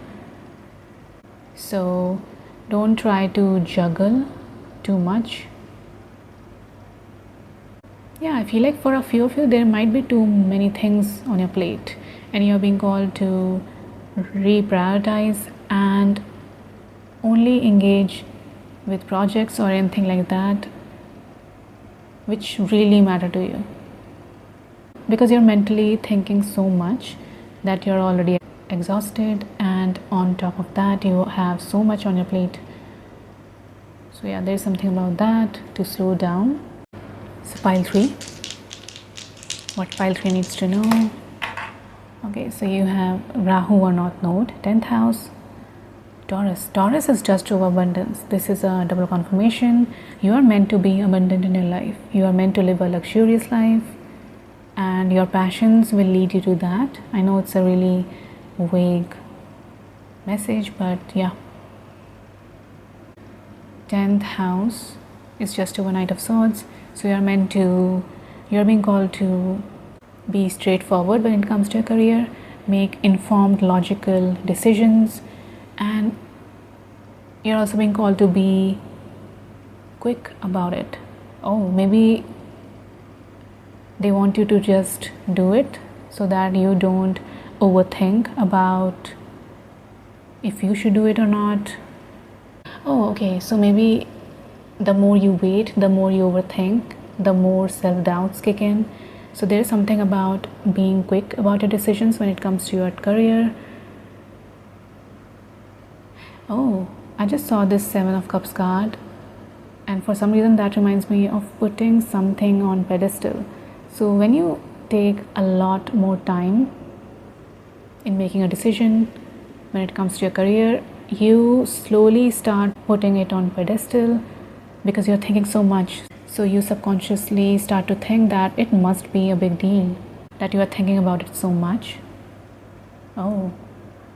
So don't try to juggle too much. Yeah, I feel like for a few of you there might be too many things on your plate and you're being called to reprioritize and only engage with projects or anything like that which really matter to you, because you're mentally thinking so much that you're already exhausted, and on top of that you have so much on your plate. So yeah, there's something about that to slow down. So pile 3, what pile 3 needs to know. Okay, so you have Rahu or North Node, 10th house, Taurus. Taurus is just over abundance. This is a double confirmation. You are meant to be abundant in your life. You are meant to live a luxurious life, and your passions will lead you to that. I know it's a really vague message, but yeah. 10th house is just over Knight of Swords. So you're being called to be straightforward when it comes to your career, make informed, logical decisions, and you're also being called to be quick about it. Oh, maybe they want you to just do it so that you don't overthink about if you should do it or not. Oh, okay, so maybe the more you wait, the more you overthink, the more self-doubts kick in. So there's something about being quick about your decisions when it comes to your career. Oh, I just saw this 7 of Cups card, and for some reason that reminds me of putting something on pedestal. So when you take a lot more time in making a decision when it comes to your career, you slowly start putting it on pedestal because you're thinking so much. So you subconsciously start to think that it must be a big deal, that you are thinking about it so much. Oh,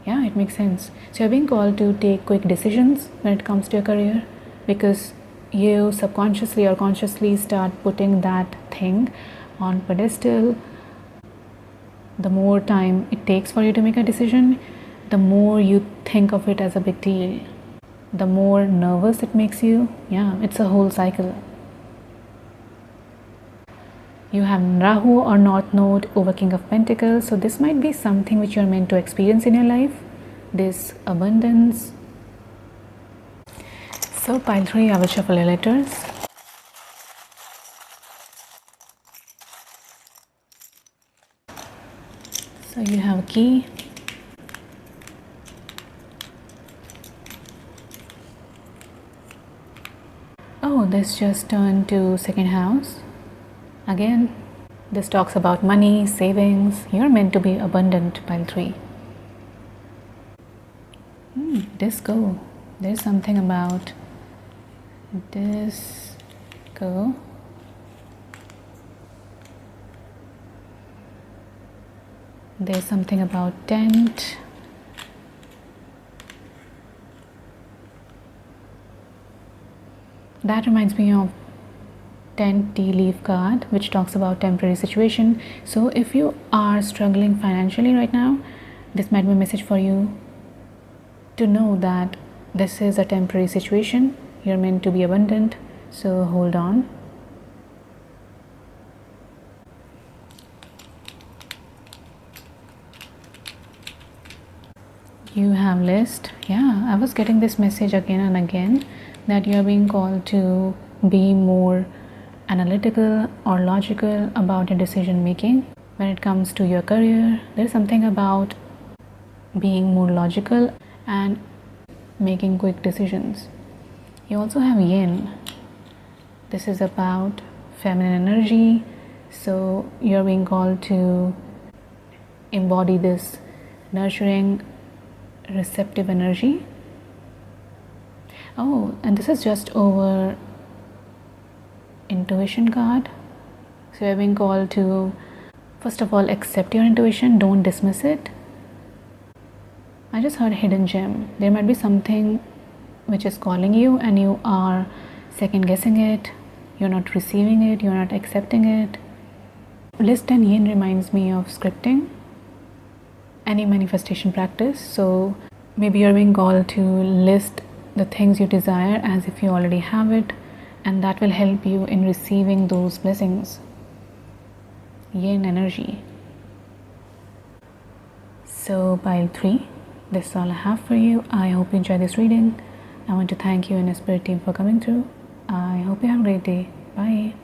yeah, it makes sense. So you're being called to take quick decisions when it comes to your career because you subconsciously or consciously start putting that thing on pedestal. The more time it takes for you to make a decision, the more you think of it as a big deal, the more nervous it makes you. Yeah, it's a whole cycle. You have Rahu or North Node over King of Pentacles. So this might be something which you're meant to experience in your life, this abundance. So pile 3, I will shuffle your letters. So you have a key. Oh, this just turned to second house. Again, this talks about money, savings. You're meant to be abundant, pile 3. Disco. There's something about disco. There's something about tent. That reminds me of 10 tea leaf card, which talks about temporary situation. So if you are struggling financially right now, this might be a message for you to know that this is a temporary situation. You're meant to be abundant, so hold on. You have list. Yeah, I was getting this message again and again that you are being called to be more analytical or logical about your decision making when it comes to your career. There's something about being more logical and making quick decisions. You also have Yin. This is about feminine energy, so you're being called to embody this nurturing, receptive energy. Oh, and this is just over intuition card. So you're being called to, first of all, accept your intuition, don't dismiss it. I just heard hidden gem. There might be something which is calling you and you are second guessing it, you're not receiving it, you're not accepting it. List and yin reminds me of scripting, any manifestation practice. So maybe you're being called to list the things you desire as if you already have it, and that will help you in receiving those blessings. Yin energy. So pile 3, this is all I have for you. I hope you enjoyed this reading. I want to thank you and the Spirit team for coming through. I hope you have a great day. Bye.